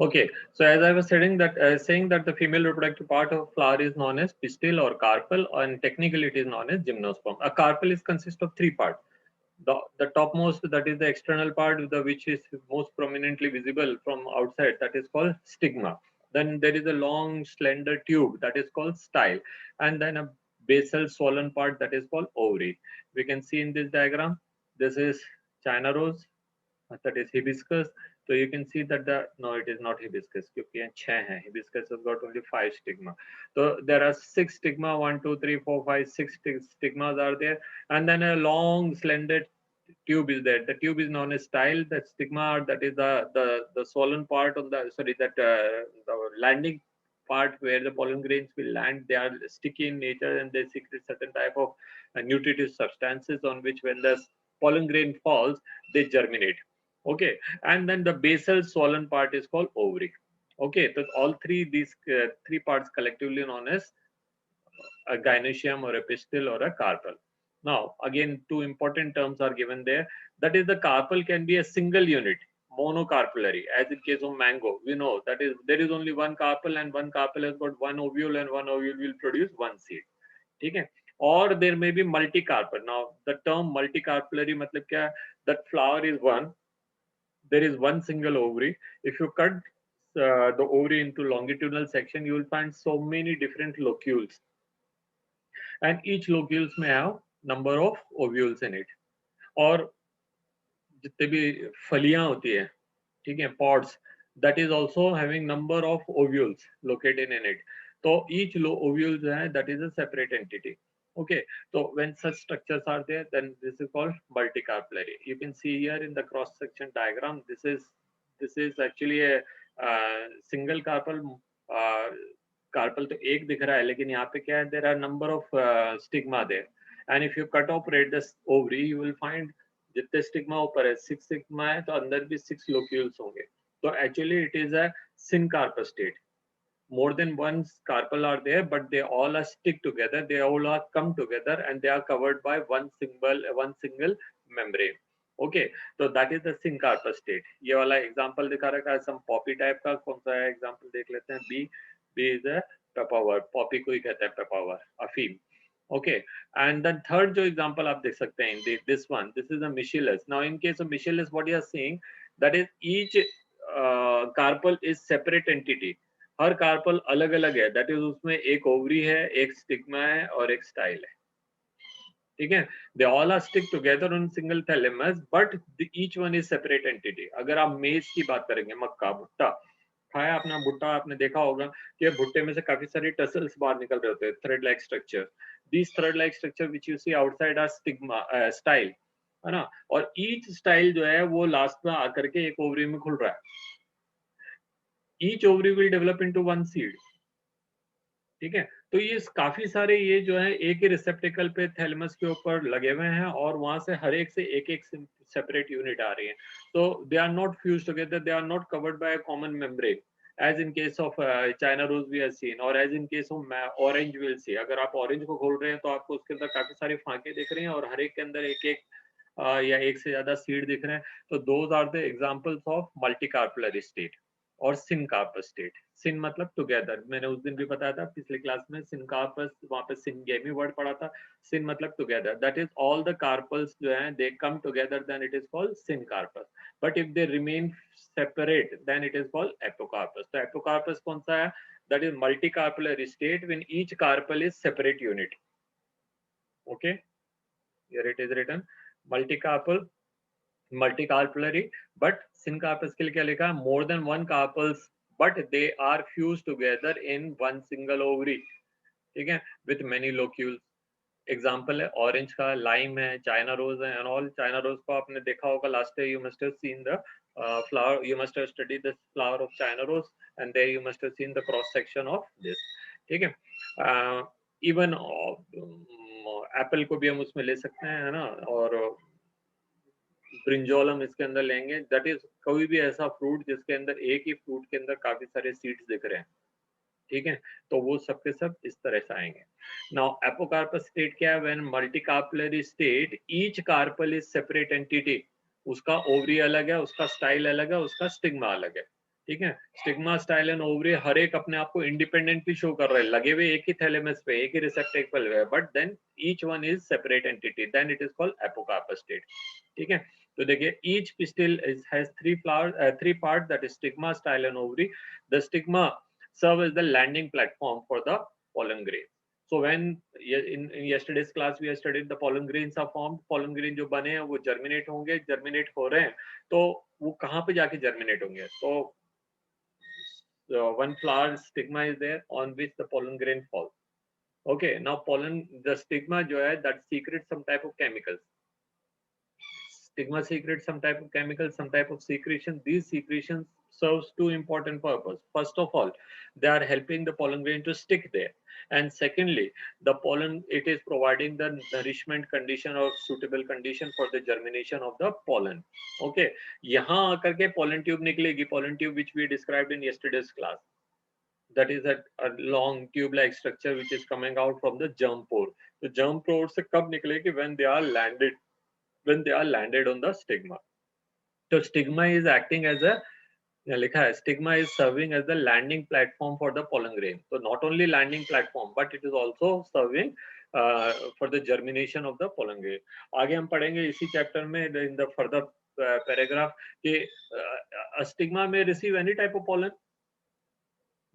Okay, so as I was saying that the female reproductive part of flower is known as pistil or carpel, and technically it is known as gymnosperm. A carpel is consist of three parts. The topmost, that is the external part, which is most prominently visible from outside, that is called stigma. Then there is a long slender tube that is called style, and then a basal swollen part that is called ovary. We can see in this diagram, this is China rose, that is hibiscus. So you can see that no, it is not hibiscus क्योंकि यहाँ 6 हैं. Hibiscus has got only 5 stigma. So there are 6 stigma, 1 2 3 4 5 6 stigmas are there, and then a long slender tube is there. The tube is known as style. The stigma, that is the swollen part on the, sorry, that the landing part where the pollen grains will land. They are sticky in nature and they secrete certain type of nutritive substances on which, when the pollen grain falls, they germinate. Okay, and then the basal swollen part is called ovary. Okay, so all these three parts collectively known as a gynoecium or a pistil or a carpel. Now, again, two important terms are given there. That is, the carpel can be a single unit, monocarpellary, as in case of mango. We know that is there is only one carpel, and one carpel has got one ovule, and one ovule will produce one seed. Okay? Or there may be multicarpel. Now, the term multicarpellary matlab kya hai? That flower is one, there is one single ovary. If you cut the ovary into longitudinal section, you will find so many different locules, and each locules may have number of ovules in it. और जितने भी फलियां होती है, ठीक है, pods, that is also having number of ovules located in it. So each ovule जो है, that is a separate entity. Okay, so when such structures are there, then this is called multicarpellary. You can see here in the cross section diagram, this is actually a single carpel. Carpel तो एक दिख रहा है, लेकिन यहाँ पे क्या है, there are number of stigma there, and if you cut operate the ovary, you will find जितने स्टिग्मा ऊपर है, 6 स्टिग्मा है, तो अंदर भी 6 लोक्यूल्स होंगे. तो actually it is a syncarpal state. More than one carpel are there, but they all are stick together. They all are come together, and they are covered by one single membrane. Okay, so that is the syncarpal state. ये वाला example दिखा रखा है, some poppy type का. कौन सा है example देख लेते हैं. B is a pepperwort. Poppy को ही कहते हैं pepperwort, अफीम. Okay, and then third जो example आप देख सकते हैं, this one, this is a Michellus. Now in case of Michellus, what you are seeing, that is each carpel is separate entity. हर कार्पल अलग अलग है, दैट इज उसमें एक ओवरी है, एक स्टिग्मा है और एक स्टाइल है. ठीक है, they all are stick together on single thalamus, but each one is separate entity. अगर आप मेज की बात करेंगे, मक्का, भुट्टा खाया अपना, भुट्टा आपने देखा होगा कि भुट्टे में से काफी सारे टसल्स बाहर निकल रहे होते हैं, thread like structure. This thread like structure which you see outside are stigma, style, है ना. और ईच स्टाइल जो है वो लास्ट में आकर के एक ओवरी में खुल रहा है. Each ovary will develop into one seed. ठीक है, तो ये काफी सारे ये जो है एक ही रिसेप्टिकल पे थैलेमस के ऊपर लगे हुए हैं, और वहां से हर एक से एक सेपरेट यूनिट आ रही है. तो they are not fuse together, they are not covered by a common membrane, as in case of China rose we have seen, or as in case of orange we will see. अगर आप orange को खोल रहे हैं तो आपको उसके अंदर काफी सारे फांके दिख रहे हैं, और हर एक के अंदर एक एक या एक से ज्यादा सीड दिख रहे हैं. तो those are the examples of multicarpellary state और सिनकार्पस स्टेट. सिन मतलब टुगेदर, मैंने उस दिन भी बताया था पिछले क्लास में. सिनकार्पस, वहां पे सिनगेमी वर्ड पढ़ा था. सिन मतलब together, that is all the carpels जो हैं they come together, then it is called syncarpous. But if they remain separate, then it is called apocarpous. तो एपोकार्पस कौन सा है? That is multicarpellary state when each carpel is separate unit. Okay, here it is written multicarpel, multicarpellary. But syncarpus के लिए क्या लिखा है? More than one carpels, but they are fused together in one single ovary. ठीक है, with many locules. Example है orange का, lime है, चाइना रोज है, एंड ऑल. चाइना रोज को आपने देखा होगा last year, you must have seen the flower, you must have studied the flower of China rose, and there you must have seen the cross section of this. ठीक है, even Apple को भी हम उसमें ले सकते हैं, है ना, और ब्रिंजोल हम इसके अंदर लेंगे. दैट इज कोई भी ऐसा फ्रूट जिसके अंदर एक ही फ्रूट के अंदर काफी सारे सीड्स दिख रहे हैं. ठीक है, तो वो सब के सब इस तरह से आएंगे. नाउ एपोकार्पस स्टेट क्या है? When multicarpellary state, each carpel is separate entity. उसका ओवरी अलग है, उसका स्टाइल अलग है, उसका स्टिग्मा अलग है. ठीक है। स्टिग्मा, स्टाइल एंड ओवरी हर एक अपने आप को इंडिपेंडेंटली शो कर रहे हैं, लगे हुए एक ही थैलेमस पे, एक ही रिसेप्टेकल पे, but then each one is separate entity, then it is called apocarpous state. ठीक है। तो देखिए each pistil has three flower, three part, that is stigma, style and ovary. The stigma serve as the landing platform for the pollen grain. So when in yesterday's class we have studied the pollen grains are formed, pollen grain जो बने हैं वो germinate होंगे, germinate हो रहे हैं, तो वो कहाँ पे जाके germinate होंगे? तो one flower stigma is there on which the pollen grain falls. Okay, now pollen, the stigma जो है that secretes some type of chemicals. Stigma secretes some type of chemicals, some type of secretion. These secretions serves two important purposes. First of all, they are helping the pollen grain to stick there. And secondly, the pollen, it is providing the nourishment condition or suitable condition for the germination of the pollen. Okay, यहाँ आकर के pollen tube निकलेगी, pollen tube which we described in yesterday's class. That is a long tube-like structure which is coming out from the germ pore. The germ pore से कब निकलेगी? When they are landed on the stigma. So stigma is acting as a, लिखा है, stigma is serving as the landing platform for the pollen grain. So not only landing platform, but it is also serving for the germination of the pollen grain. आगे हम पढ़ेंगे इसी chapter में in the further paragraph कि stigma may receive any type of pollen.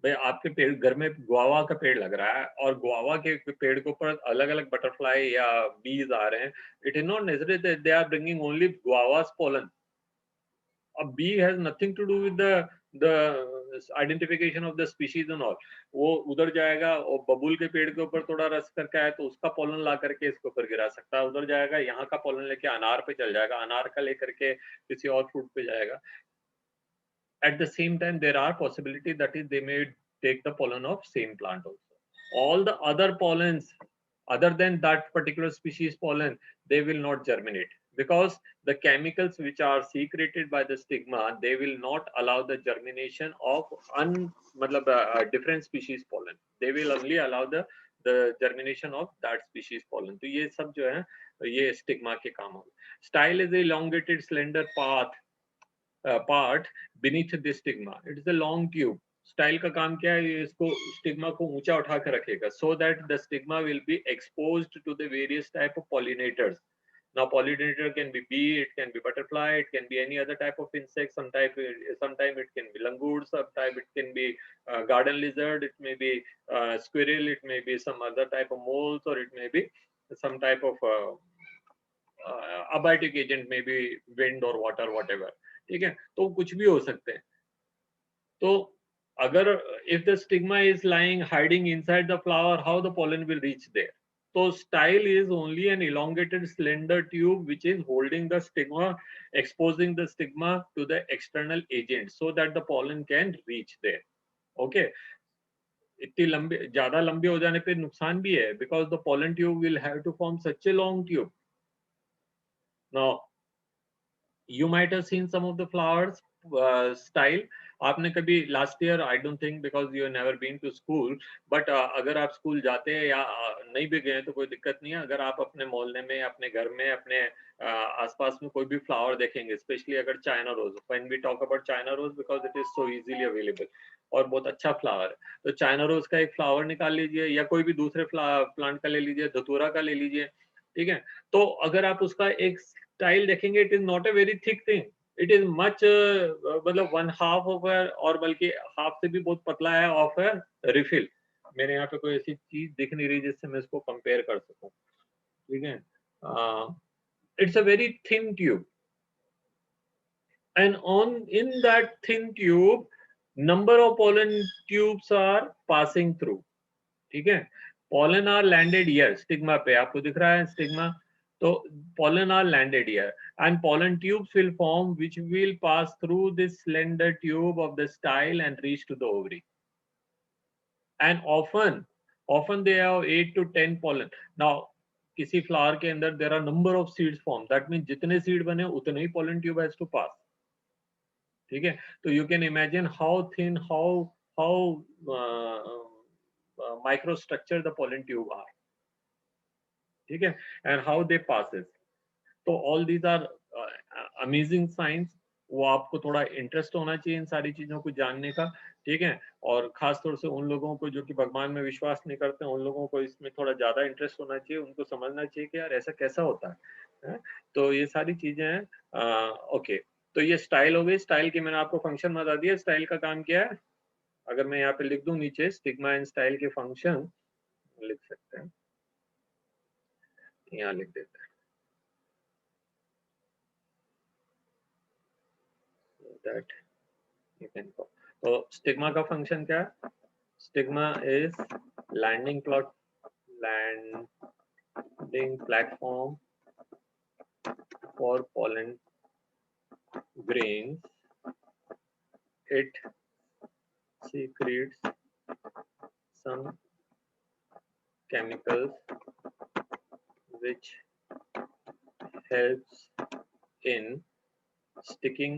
भाई आपके पेड़ घर में गुआवा का पेड़ लग रहा है और गुआवा के पेड़ के ऊपर अलग अलग बटरफ्लाई या बीज आ रहे हैं, it is not necessary that they are bringing only guava's pollen. A bee has nothing to do with the identification of the species and all. वो उधर जाएगा और बबूल के पेड़ के ऊपर थोड़ा रस करके आए तो उसका पोलन ला करके इसके ऊपर गिरा सकता है, उधर जाएगा यहाँ का पोलन लेके अनार पे चल जाएगा, अनार का लेकर के किसी और फ्रूट पे जाएगा. At the same time, there are possibility that is they may take the pollen of same plant also. All the other pollens other than that particular species pollen, they will not germinate because the chemicals which are secreted by the stigma, they will not allow the germination of different species pollen. They will only allow the germination of that species pollen. तो ये सब जो है ये stigma के काम होंगे. Style is a elongated slender part beneath the stigma. It is a long tube. Style का काम क्या है? ये इसको स्टिग्मा को ऊंचा उठा कर रखेगा so that the stigma will be exposed to the various type of pollinators. Now pollinator can be bee, it can be butterfly, it can be any other type of insect. Sometime it can be langoor, sometime it can be garden lizard, it may be squirrel, it may be some other type of moles, or it may be some type of abiotic agent, maybe wind or water, whatever. ठीक है, तो कुछ भी हो सकते हैं. तो अगर if the stigma is lying hiding inside the flower, how the pollen will reach there? So style is only an elongated slender tube which is holding the stigma, exposing the stigma to the external agent so that the pollen can reach there. Okay. इतनी लंबी, ज्यादा लंबे हो जाने पे नुकसान भी है because the pollen tube will have to form such a long tube. Now you might have seen some of the flowers style. आपने कभी last year, I don't think because you never been to school, but अगर आप school जाते हैं या नहीं भी गए तो कोई दिक्कत नहीं है. अगर आप अपने मोहल्ले में, अपने घर में, अपने आसपास में कोई भी फ्लावर देखेंगे, स्पेशली अगर China rose, when we talk about China rose because it is so easily available और बहुत अच्छा फ्लावर है, तो चाइना रोज का एक फ्लावर निकाल लीजिए या कोई भी दूसरे प्लांट का ले लीजिए, धतूरा का ले लीजिए. ठीक है, तो अगर आप उसका एक स्टाइल देखेंगे, it is not a very thick thing, it is much मतलब 1/2 ऑफ और बल्कि हाफ से भी बहुत पतला है ऑफ अ रिफिल. मेरे यहाँ पे कोई ऐसी चीज दिख नहीं रही जिससे मैं इसको कंपेयर कर सकूं. ठीक है, it's a very thin tube and on in that thin tube number of pollen tubes are passing through. ठीक है, pollen are landed here, stigma पे आपको दिख रहा है stigma, तो pollen are landed here and pollen tubes will form which will pass through this slender tube of the style and reach to the ovary. And often they have 8 to 10 pollen. Now किसी flower के अंदर there are number of seeds formed, that means जितने seed बने उतने ही pollen tube has to pass. ठीक है, तो you can imagine how thin, how microstructure the pollen tube are. ठीक है, and how they passes. So all these are amazing signs वो आपको थोड़ा इंटरेस्ट होना चाहिए इन सारी चीजों को जानने का, ठीक है। और खास तौर से उन लोगों को जो कि भगवान में विश्वास नहीं करते हैं, उन लोगों को इसमें थोड़ा ज्यादा इंटरेस्ट होना चाहिए, उनको समझना चाहिए कि यार ऐसा कैसा होता है? तो ये सारी चीजें हैं। ओके, तो ये स्टाइल हो गई। स्टाइल की मैंने आपको फंक्शन बता दिया। स्टाइल का काम क्या है? अगर मैं यहाँ पे लिख दूं नीचे स्टिग्मा एंड स्टाइल के फंक्शन, लिख सकते हैं, यहाँ लिख देते हैं दैट यू कैन। तो स्टिग्मा का फंक्शन क्या है? Stigma is landing plot landing platform for pollen grains. It secretes some chemicals which helps in sticking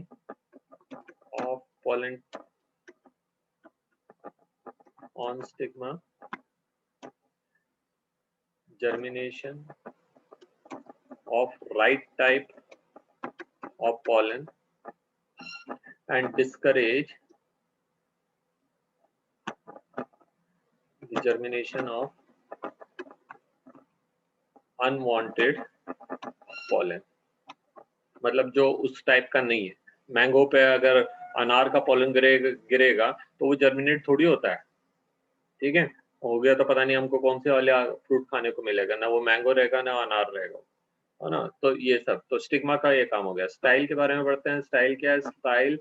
of pollen on stigma, germination of right type of pollen, and discourage the germination of unwanted pollen. मतलब जो उस type का नहीं है। Mango पे अगर अनार का पॉलन गिरेगा तो वो जर्मिनेट थोड़ी होता है, ठीक है। हो गया तो पता नहीं हमको कौन से वाले फ्रूट खाने को मिलेगा, ना वो मैंगो रहेगा ना अनार रहेगा, है ना। तो ये सब तो स्टिग्मा का ये काम हो गया। स्टाइल के बारे में पढ़ते हैं। स्टाइल क्या है? Style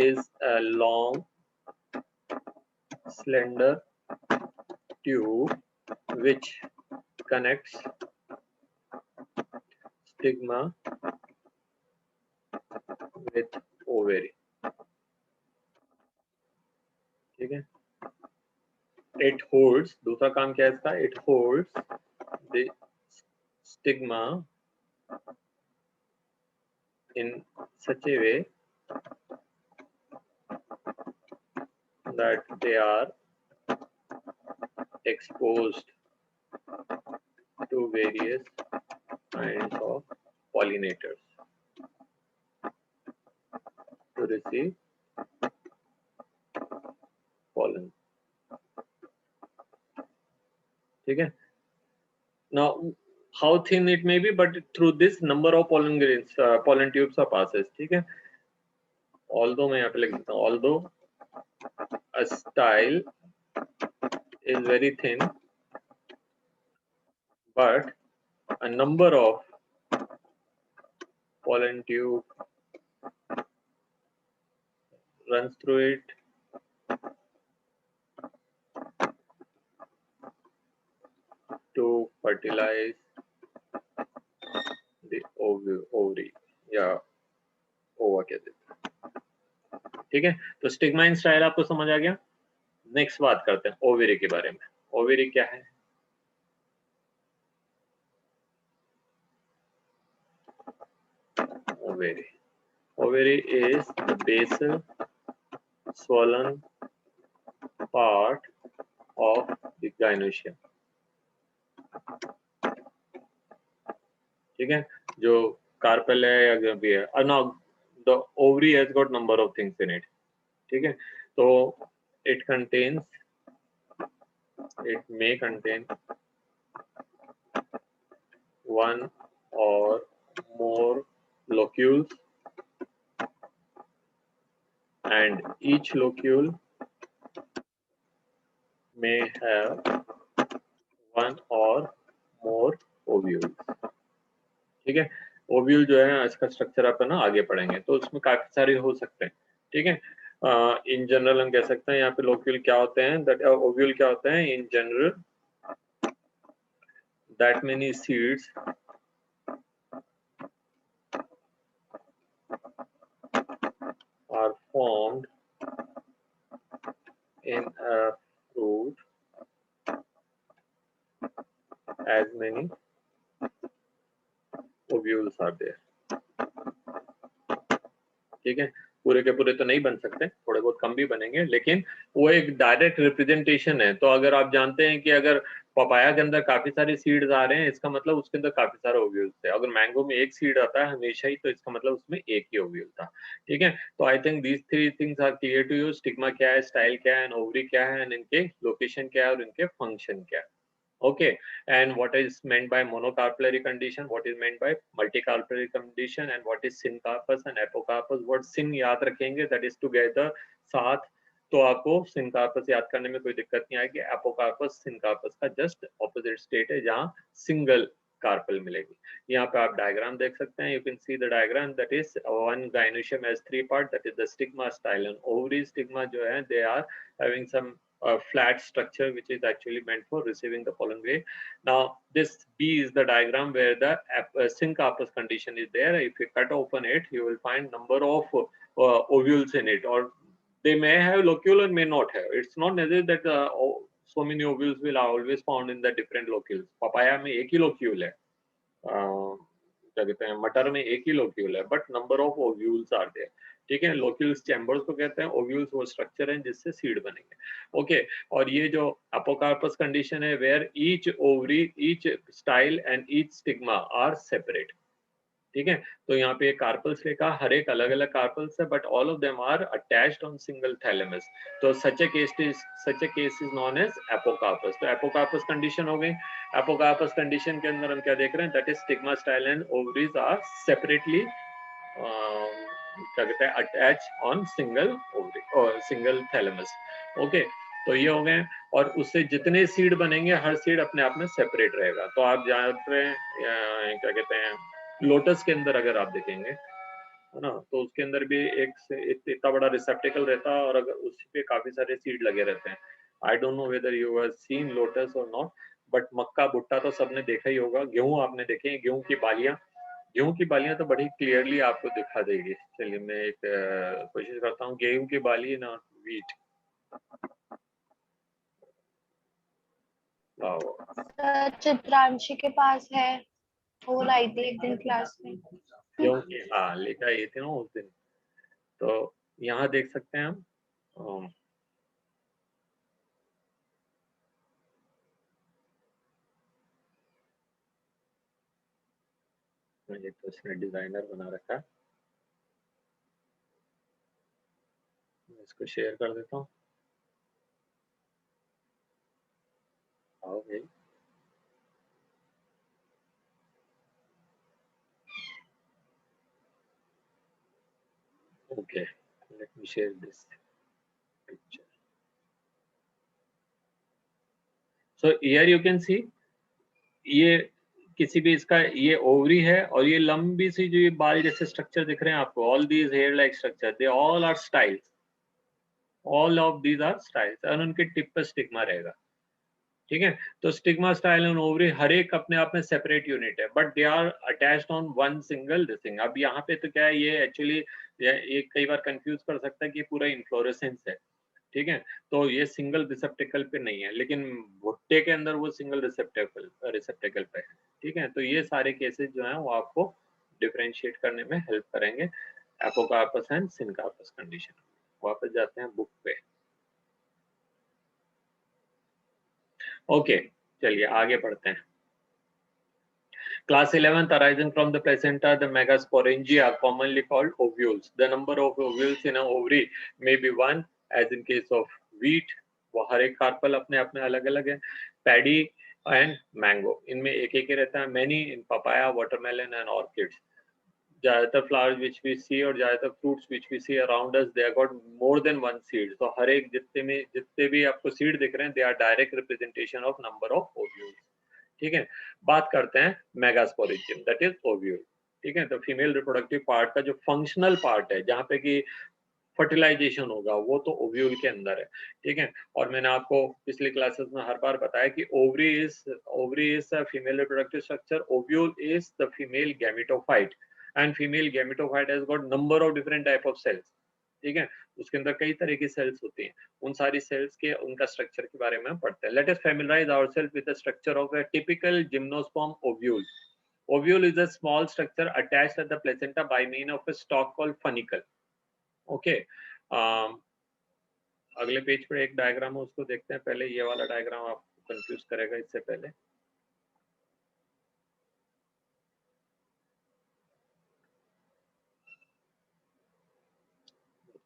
is a long slender tube which connects stigma with ovary, ठीक है। It holds, दूसरा काम क्या है इसका? It holds the stigma in such a way that they are exposed to various kinds of pollinators to receive pollen, ठीक है। Now, how thin it may be, but through this number of pollen grains, pollen tubes are passes, ठीक है। Although मैं यहाँ पे लिख देता हूँ, although a style is very thin, but a number of pollen tube runs through it to fertilize the ovary या ओवा कहते हैं, ठीक है। तो स्टिग्मा इन स्टाइल आपको समझ आ गया। नेक्स्ट बात करते हैं ओवेरी के बारे में। ओवेरी क्या है? Ovary. Ovary is the basal swollen part of the gynoecium, ठीक है। जो कार्पेल है या जो भी है, और now the ovary has got number of things in it, ठीक है। तो it contains, it may contain one or more locules, and each locule may have one or more ovules, ठीक है। ओव्यूल जो है इसका स्ट्रक्चर अपन ना आगे पढ़ेंगे, तो उसमें काफी सारे हो सकते हैं, ठीक है। इन जनरल हम कह सकते हैं यहाँ पे लोक्यूल क्या होते हैं, दैट ओव्यूल क्या होते हैं in general, that many seeds are formed in a fruit as many ovules are there, ठीक है। पूरे के पूरे तो नहीं बन सकते, थोड़े बहुत कम भी बनेंगे, लेकिन वो एक डायरेक्ट रिप्रेजेंटेशन है। तो अगर आप जानते हैं कि अगर पपाया के अंदर काफी सारे सीड्स आ रहे हैं, इसका मतलब उसके अंदर काफी सारे ओव्यूल्स थे। अगर मैंगो में एक सीड आता है हमेशा ही, तो इसका मतलब उसमें एक ही ओव्यूल था। ठीक है, तो I think these three things are clear to you. Stigma क्या है, स्टाइल क्या है, एंड ओवरी क्या है, एंड इनके लोकेशन क्या है और इनके फंक्शन क्या है। Okay, and what is meant by monocarpellary condition, what is meant by multicarpellary condition, and what is syncarpus and apocarpus. What syn याद रखेंगे, that is together, साथ, तो आपको syncarpus याद करने में कोई दिक्कत नहीं आएगी। apocarpus syncarpus का just opposite state है, जहाँ single कार्पल मिलेगी। यहाँ पे आप डायग्राम देख सकते हैं, you can see the diagram, that is one gynoecium has three part, that is the stigma, style and ovary. Stigma जो है, they are having some flat structure which is actually meant for receiving the pollen grain. Now this B is the diagram where the syncarpus condition is there. If you cut open it, you will find number of ovules in it, or they may have locule and may not have. It's not necessary that so many ovules will always found in the different locules. Papaya में एक ही locule है, क्या कहते हैं, मटर में एक ही लोक्यूल है, but number of ovules are there. ठीक है, लोक्यूल्स चैम्बर्स को कहते हैं, ओव्यूल्स वो स्ट्रक्चर है जिससे सीड बनेंगे। ओके, और ये जो अपोकार्पस कंडीशन है, where each ovary, each style and each stigma are separate. ठीक है, तो यहाँ पे कार्पल्स लेखा, हर एक अलग अलग कार्पल्स है, but all of them are attached on single thalamus. तो such a case is known as apocarpous. तो एपोकार्पस कंडीशन हो गई। एपोकार्पस कंडीशन के अंदर हम क्या देख रहे हैं, that is stigma, style and ovaries are separately क्या कहते हैं, अटैच ऑन सिंगल ओवरी और सिंगल थैलेमस। ओके, तो ये हो गए, और उससे जितने सीड बनेंगे, हर सीड अपने आप में सेपरेट रहेगा। तो आप जानते हैं क्या कहते हैं, लोटस के अंदर अगर आप देखेंगे, है ना, तो उसके अंदर भी इतना बड़ा रिसेप्टिकल रहता है, और अगर उस पे काफी सारे सीड लगे रहते हैं। I don't know whether you have seen lotus और नॉट, बट मक्का भुट्टा तो सबने देखा ही होगा। गेहूं आपने देखे हैं, गेहूं की बालियां, गेहूं की बालियां तो बड़ी क्लियरली आपको दिखा देगी। चलिए मैं एक कोशिश करता हूँ, गेहूं की बाली ना, वीट, चित्रांशी के पास है, वो लाई थी एक दिन क्लास में। गेहूं की, हाँ लेकर आई थी ना उस दिन। तो यहाँ देख सकते हैं हम, मुझे तो इसने डिजाइनर बना रखा है, इसको शेयर कर देता हूँ। आओ भाई, okay, let me share this picture. So here you can see, ये किसी भी इसका ये ओवरी है, और ये लंबी सी जो ये बाल जैसे स्ट्रक्चर दिख रहे हैं आपको, all these hair like structure, they all are styles, all of these are styles, और उनके टिप पर स्टिग्मा रहेगा। ठीक है, तो स्टिग्मा, स्टाइल एंड ओवरी हर एक अपने आप में सेपरेट यूनिट है, but they are attached on one single this. अब यहाँ पे तो क्या है, ये एक्चुअली ये कई बार कंफ्यूज कर सकता है कि पूरा इन्फ्लोरेसेंस है। ठीक है, तो ये सिंगल रिसेप्टिकल पे नहीं है, लेकिन भुट्टे के अंदर वो सिंगल रिसेप्टिकल पे है। ठीक है, तो ये सारे केसेस जो हैं वो आपको डिफरेंशिएट करने में हेल्प करेंगे, एपोकार्पस एंड सिनकार्पस कंडीशन। वापस जाते हैं बुक पे। ओके, चलिए आगे बढ़ते हैं। Class 11th, arising from the placenta, the megasporangia, commonly called ovules. The number of ovules in an ovary may be one, as in case of wheat, वो हर एक कार्पल अपने आप में अलग अलग है। पैडी एंड मैंगो, इनमें एक एक ही रहता है। Many in papaya, watermelon and orchids. ज्यादातर फ्लावर्स विच वी सी और ज्यादातर fruits which we see around us, they got more than one seed. तो हर एक जितने भी आपको सीड दिख रहे हैं, they are direct representation of number of ovules. ठीक है, बात करते हैं मेगास्पोरेंजियम, दैट इज ओव्यूल। ठीक है, तो फीमेल रिप्रोडक्टिव पार्ट का जो फंक्शनल पार्ट है, जहाँ पे कि फर्टिलाइजेशन होगा, वो तो ओव्यूल के अंदर है। ठीक है, और मैंने आपको पिछली क्लासेस में हर बार बताया कि ovary is the female reproductive structure, ovule is the female gametophyte, and female gametophyte has got number of different type of cells. ठीक है, उसके अंदर कई तरह की सेल्स होती हैं, उन सारी सेल्स के उनका स्ट्रक्चर के बारे में हम पढ़ते हैं। Let us familiarise ourselves with the structure of a typical gymnosperm ovule. Ovule is a small structure attached at the placenta by means of a stalk called funicle. Okay, अगले page पर एक diagram है, उसको देखते हैं। पहले ये वाला डायग्राम आपको कंफ्यूज करेगा इससे पहले।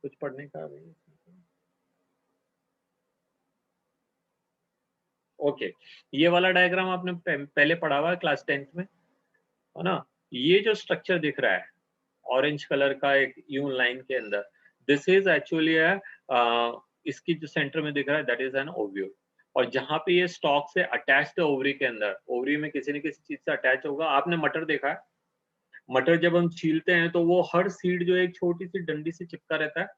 कुछ पढ़ने का अभी? ओके, ये वाला डायग्राम आपने पहले पढ़ा हुआ है क्लास 10th में, है ना? ये जो स्ट्रक्चर दिख रहा है ऑरेंज कलर का एक यू लाइन के अंदर, दिस इज एक्चुअली इसकी जो सेंटर में दिख रहा है दैट इज एन ओव्यूल। और जहां पे ये स्टॉक से अटैच्ड है ओवरी के अंदर, ओवरी में किसी न किसी चीज से अटैच होगा। आपने मटर देखा है, मटर जब हम छीलते हैं तो वो हर सीड जो एक छोटी सी डंडी से चिपका रहता है,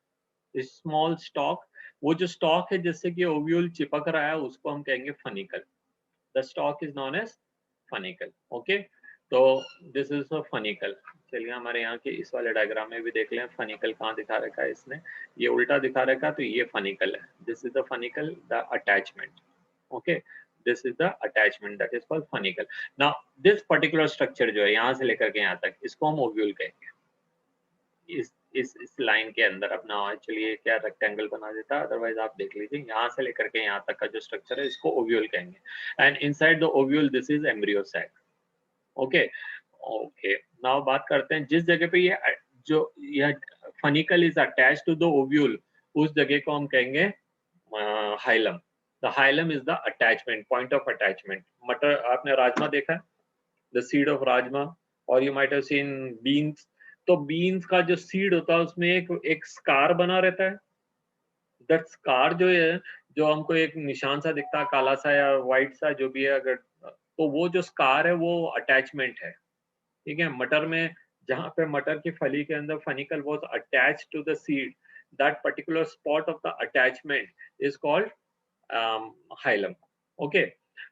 स्मॉल स्टॉक। वो जो स्टॉक है जिससे कि ओव्यूल चिपक रहा है उसको हम कहेंगे funicle. The stalk is known as funicle. Okay, तो दिस इज अ फनिकल। चलिए हमारे यहाँ के इस वाले डायग्राम में भी देख लें फनिकल कहाँ दिखा रखा है इसने। ये उल्टा दिखा रखा है, तो ये फनिकल है। This is the funicle, the attachment. Okay, this is the attachment that is called funicle. Now this particular structure जो है यहाँ से लेकर के यहाँ तक, इसको हम ओव्यूल कहेंगे। इस लाइन के अंदर अपना चलिए क्या रेक्टेंगल बना देता है, अदरवाइज आप देख लीजिए यहाँ से लेकर के यहाँ तक का जो स्ट्रक्चर है इसको ओव्यूल कहेंगे। And inside the ovule this is embryo sac. Okay, okay, now बात करते हैं जिस जगह पे ये जो यह funicle is attached to the ovule, उस जगह को हम कहेंगे hilum. The hilum is the attachment, point of attachment. मटर, आपने राजमा देखा है, द सीड ऑफ राजमा, और you might have seen beans. तो बीन्स का जो सीड होता है उसमें एक एक स्कार बना रहता है। दैट स्कार जो है, जो हमको एक निशान सा दिखता है, काला सा या व्हाइट सा जो भी है, अगर तो वो जो स्कार है वो अटैचमेंट है। ठीक है, मटर में जहां पे मटर की फली के अंदर funicle was attached to the seed, that particular spot of the attachment is called hilum. Okay,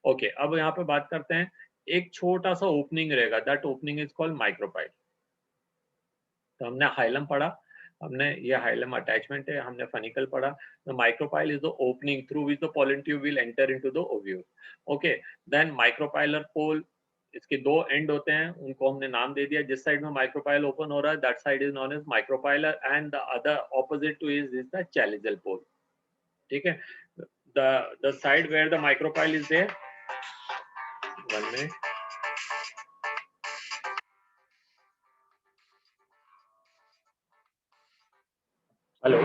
okay, अब यहाँ पे बात करते हैं। एक छोटा सा ओपनिंग रहेगा, that opening is called micropyle. तो हमने हाइलम पढ़ा, हमने ये हाइलम अटैचमेंट है, हमने फनिकल पढ़ा। The micropyle is the opening through which the pollen tube will enter into the ovule. Okay, then micropylar pole, इसके दो एंड होते हैं, उनको हमने नाम दे दिया। जिस साइड में माइक्रोपाइल ओपन हो रहा है that side is known as micropylar, and the other opposite to is the chalazal pole. ठीक है, the side where the micropyle is there, 1 minute। Hello,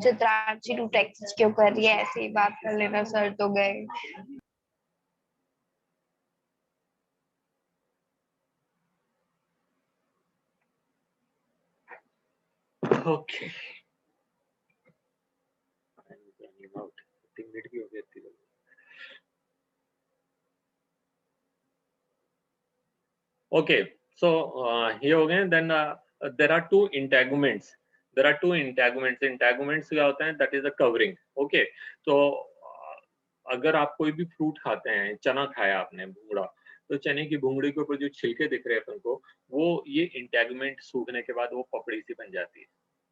Chitranshi तू टेक्स्ट क्यों कर रही है, ऐसे ही बात कर लेना, सर तो गए। ओके, 3 मिनट की हो गई थी। Okay, so ये हो गए। Then there are two integuments. There are two integuments. Integuments क्या होता है? That is a covering. Okay, तो अगर आप कोई भी फ्रूट खाते हैं, चना खाया आपने भूंगड़ा, तो चने की भूंगड़ी के ऊपर जो छिलके दिख रहे हैं अपन को, वो ये इंटेगुमेंट सूखने के बाद वो पपड़ी सी बन जाती है।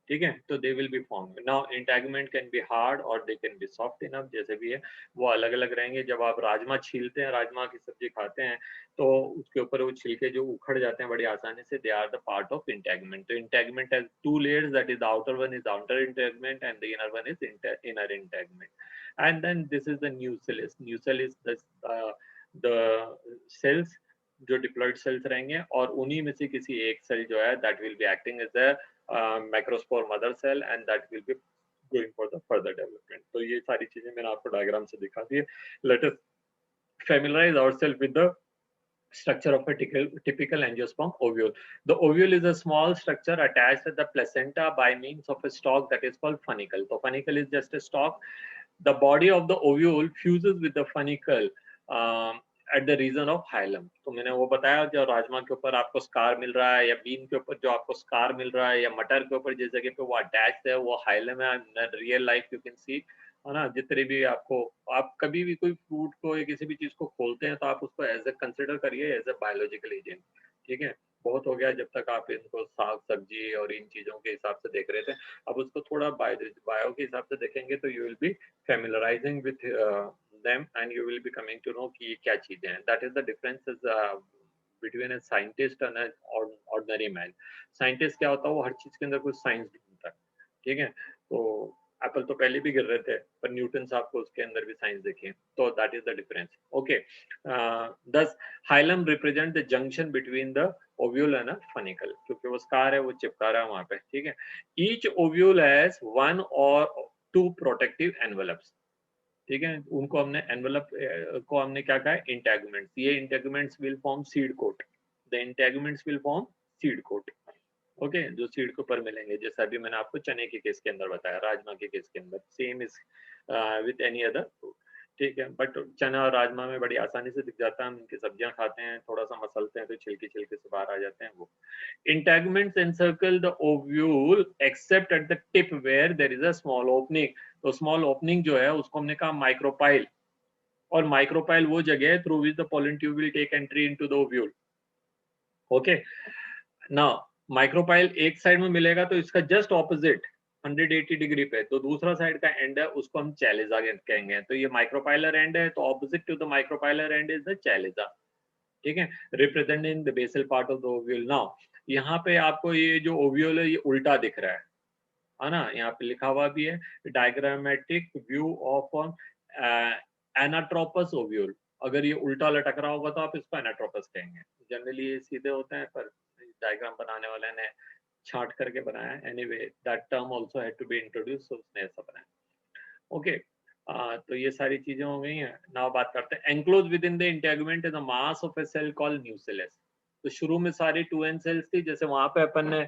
ठीक है, तो they will be form. Now integument can be hard और they can be soft enough, जैसे भी है वो अलग अलग रहेंगे। जब आप राजमा छीलते हैं, राजमा की सब्जी खाते हैं, तो उसके ऊपर वो छिलके जो उखड़ जाते हैं बड़ी आसानी से, they are the part of integument. तो integument has two layers, that is the outer one is outer integument and the inner one is inner integument. And then this is the nucellus. Nucellus is the cells जो diploid sales रहेंगे, और उन्हीं में से किसी एक cell जो है that will be acting as a macrospore mother cell and that will be going for the further development. तो ये सारी चीजें मैंने आपको डायग्राम से दिखा दी है। Let us familiarize ourselves with the structure of a typical angiosperm ovule. The ovule is a small structure attached to the placenta by means of a stalk that is called funicle. So funicle is just a stalk. The body of the ovule fuses with the funicle at the region of hilum. तो मैंने वो बताया, जो राजमा के ऊपर आपको scar मिल रहा है या बीन के ऊपर जो आपको स्कार मिल रहा है या मटर के ऊपर जिस जगह पे वो अटैच है वो हाइलम है। Real life you can see, है ना, जितने भी आपको, आप कभी भी कोई फ्रूट को या किसी भी चीज को खोलते हैं तो आप उसको एज ए कंसिडर करिए एज ए बायोलॉजिकल एजेंट। ठीक है, बहुत हो गया जब तक आप इनको साग सब्जी और इन चीजों के हिसाब से देख रहे थे, अब उसको थोड़ा बायो के हिसाब से देखेंगे तो you will be familiarizing with them and you will be coming to know कि ये क्या चीजें हैं। That is the difference is between a scientist and an ordinary man. Scientist क्या होता है, वो हर चीज के अंदर कुछ साइंस ढूंढता है। ठीक है, तो एप्पल तो पहले भी गिर रहे थे पर न्यूटन साहब को उसके अंदर भी साइंस देखिए, तो that is the difference. Okay, this hilum represent the junction between the ovule and funicle, क्योंकि वो स्कार है वो चिपका रहा है वहां पे। ठीक है, ईच ओव्यूल हैज वन और टू प्रोटेक्टिव एनवेलप्स। ठीक है, उनको हमने एनवेलप को हमने क्या कहा है, इंटेगुमेंट्स। ये integuments will form seed coat. The integuments will form seed coat. Okay, जो सीड के ऊपर मिलेंगे, जैसा अभी मैंने आपको चने के केस के अंदर बताया, राजमा के केस के अंदर, same is with any other fruit. ठीक है, बट चना और राजमा में बड़ी आसानी से दिख जाता है, हम इनकी सब्जियां खाते हैं, थोड़ा सा मसलते हैं तो छिलके छिलके से बाहर आ जाते हैं वो। Integuments encircle the ovule except at the tip where there is a small opening. तो small opening जो है उसको हमने कहा माइक्रोपाइल, और माइक्रोपाइल वो जगह है through which the pollen tube will take entry into the ovule. Okay, now micropyle एक साइड में मिलेगा तो इसका जस्ट ऑपोजिट 180 डिग्री पे, तो दूसरा साइड का एंड है उसको हम चैलिजा कहेंगे। तो ये माइक्रोपाइलर एंड है, तो opposite to the micropylar end is the chalaza. ठीक है, representing the basal part of the ovule. Now यहाँ पे आपको ये जो ओव्यूल है ये उल्टा दिख रहा है ना, यहाँ पे लिखा हुआ भी है diagrammatic view of anatropous ovule. अगर ये उल्टा लटक रहा होगा तो आप इसको एनाट्रोपस कहेंगे। जनरली ये सीधे होते हैं पर डायग्राम बनाने वाले ने छांट करके बनाया है। Anyway that term also had to be introduce, so उसने ऐसा बनाया। ओके, तो ये सारी चीजें हो गई हैं। नाउ बात करते हैं enclose within the integument is the mass of a cell called nucleus. तो शुरू में सारी 2n सेल्स थी, जैसे वहां पे अपन ने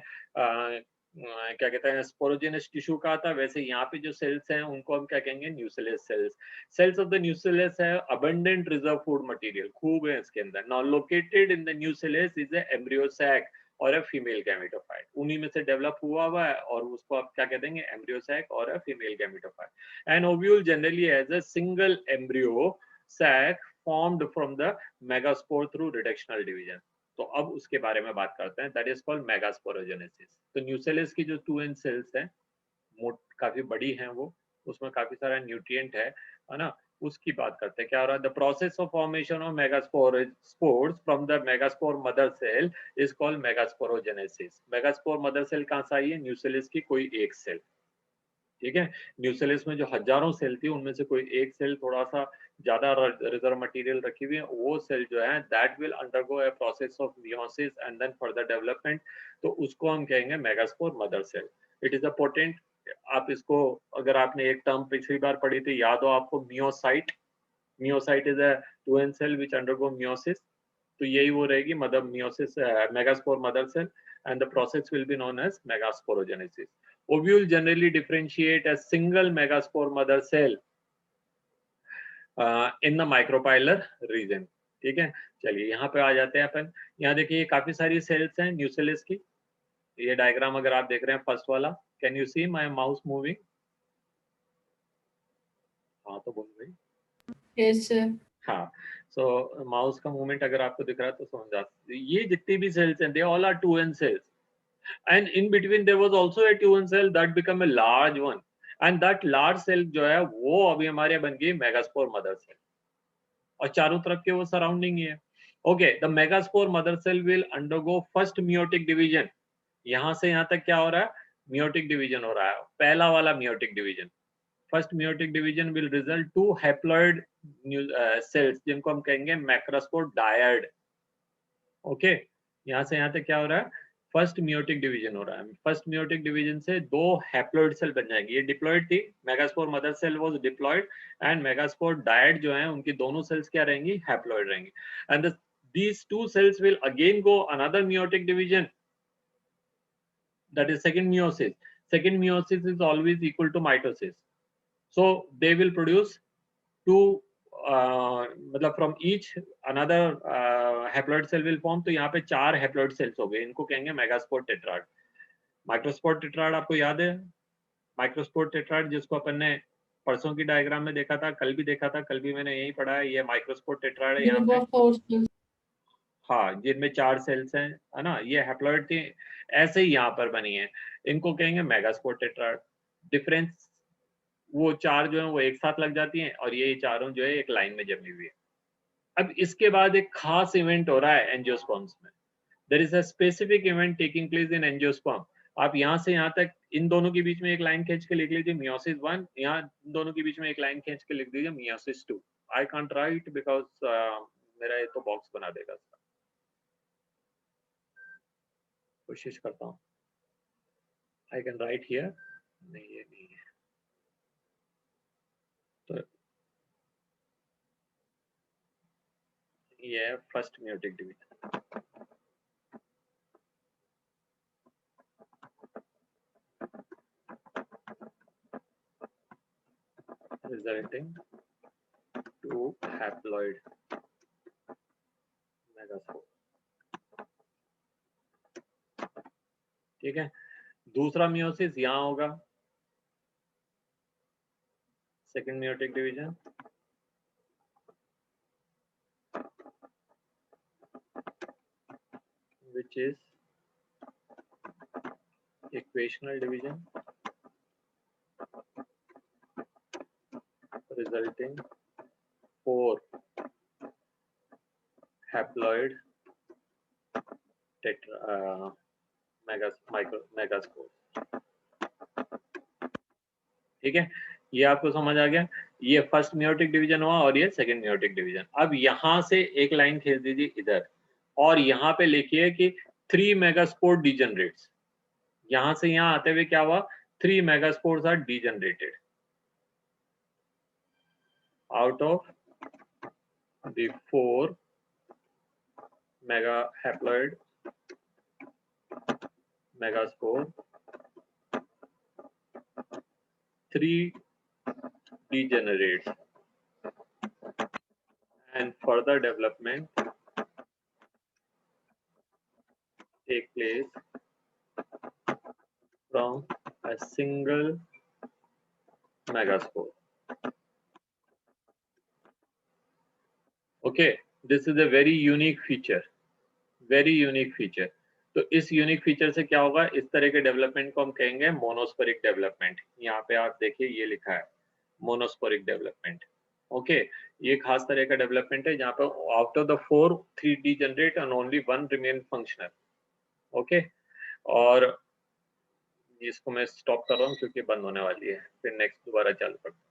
क्या कहते हैं स्पोरोजेनस टिश्यू कहा था, वैसे यहाँ पे जो सेल्स हैं उनको हम क्या कहेंगे, nucleus cells. Cells of the nucleus है अबंडेंट रिजर्व फूड मटेरियल, खूब है इसके अंदर। Now located in the nucleus is a embryo sac और अ फीमेल गैमेटोफाइट, उन्हीं में से डेवलप हुआ है और उसको आप क्या कह देंगे, एम्ब्रियो सैक और a female gametophyte. An ovule generally has a single embryo sac formed from the megaspore through reductional division। तो अब उसके बारे में बात करते हैं, दैट इज कॉल्ड मेगास्पोरोजेनेसिस। तो न्यूक्लियस की जो 2n सेल्स हैं काफी बड़ी हैं वो, उसमें काफी सारा न्यूट्रिएंट है ना, उसकी बात करते हैं। क्या हो रहा है, the process of formation of megaspores from the megaspore mother cell is called megasporogenesis. Megaspore mother cell कहाँ से आई है, न्यूक्लियस की कोई एक सेल। ठीक है, न्यूक्लियस में जो हजारों सेल थी उनमें से कोई एक सेल थोड़ा सा ज्यादा रिजर्व मटेरियल रखी हुई है, वो सेल जो है that will undergo a process of meiosis and then further development, तो उसको हम कहेंगे megaspore mother cell. It is a potent, आप इसको, अगर आपने एक टर्म पिछली बार पढ़ी थी याद हो आपको, meiocyte. Meiocyte is a 2n cell which undergo meiosis, तो यही वो रहेगी mother meiosis, megaspore mother cell, and the process will be known as megasporogenesis. Ovule generally differentiate a single megaspore mother cell in the micropylar region। ठीक है, चलिए यहाँ पे आ जाते हैं अपन। यहाँ देखिए काफी सारी सेल्स हैं न्यूक्लियस की। ये डायग्राम अगर आप देख रहे हैं फर्स्ट वाला, can you see my mouse moving? हाँ तो बोल भाई। Yes sir. हाँ, सो माउस का मूवमेंट अगर आपको दिख रहा है तो समझ जाते, ये जितनी भी सेल्स हैं they all are 2n cells, and in between there was also a 2n cell that become a large one, and that large cell जो है वो अभी हमारे बन गई मेगास्पोर मदर सेल, और चारों तरफ के वो सराउंडिंग ही है। Okay, the megaspore mother cell will undergo first meiotic division. यहाँ से यहाँ तक क्या हो रहा है, मियोटिक डिवीजन हो रहा है, पहला वाला meiotic division. First meiotic division will result to haploid cells जिनको हम कहेंगे मैक्रोस्पोर डायड। ओके, यहाँ से यहाँ तक क्या हो रहा है, फर्स्ट मियोटिक डिवीजन हो रहा है। फर्स्ट मियोटिक डिवीजन से 2 हैप्लॉइड सेल बन जाएंगी। ये डिप्लॉइड थी, megaspore mother cell was diploid and megaspore dyad जो है उनकी दोनों सेल्स क्या रहेंगी, हैप्लॉइड रहेंगी। And these two cells will again go another meiotic division, that is second meiosis. Second meiosis is always equal to mitosis, so they will produce two मतलब from each another haploid cell will form। तो यहाँ पे 4 haploid cells हो गए, इनको कहेंगे megaspore tetrad. Microspore tetrad आपको याद है, माइक्रोस्पोर टेट्राड जिसको अपन ने परसों की डायग्राम में देखा था, कल भी देखा था, कल भी मैंने यही पढ़ा है, ये माइक्रोस्पोर टेट्राड है यहाँ पे। हाँ, जिनमें 4 सेल्स हैं, है ना, ये हैप्लॉइड थी, ऐसे ही यहाँ पर बनी है, इनको कहेंगे मेगास्पोर टेट्राड। डिफरेंस वो 4 जो है वो एक साथ लग जाती हैं और ये चारों जो है एक लाइन में जमी हुई है। अब इसके बाद एक खास इवेंट हो रहा है एंजियोस्पर्म्स में। There is a specific event taking place in angiosperm. आप यहाँ से यहाँ तक इन दोनों के बीच में एक लाइन खींच के लिख लीजिए मियोसिस 1, यहाँ इन दोनों के बीच में एक लाइन खींच के लिख दीजिए meiosis 2। I can't right because मेरा ये तो बॉक्स बना देगा इसका। कोशिश करता हूँ, आई कैन राइट हियर, नहीं ये नहीं है तो ये है first meiotic division. resulting to haploid megaspore। ठीक है, दूसरा मियोसिस यहाँ होगा, second meiotic division, which is equational division resulting 4 haploid megaspore। ठीक है, ये आपको समझ आ गया, ये फर्स्ट मियोटिक डिवीजन हुआ और ये सेकंड मियोटिक डिवीजन। अब यहाँ से एक लाइन खींच दीजिए इधर और यहाँ पे लिखिए कि 3 मेगास्पोर डिजेनरेट्स। यहाँ से यहाँ आते हुए क्या हुआ, 3 megaspores are degenerated out of the 4 mega haploid megaspore, 3 degenerates and further development take place from a single megaspore। Okay, this is a very unique feature, very unique feature। तो इस unique feature से क्या होगा, इस तरह के development को हम कहेंगे मोनोस्पोरिक डेवलपमेंट। यहाँ पे आप देखिए ये लिखा है मोनोस्पोरिक डेवलपमेंट। ओके, ये खास तरह का डेवलपमेंट है जहाँ पे out of the 4 3 degenerate and only 1 remain functional. Okay, और इसको मैं स्टॉप कर रहा हूँ क्योंकि बंद होने वाली है, फिर नेक्स्ट दोबारा चालू करते हैं।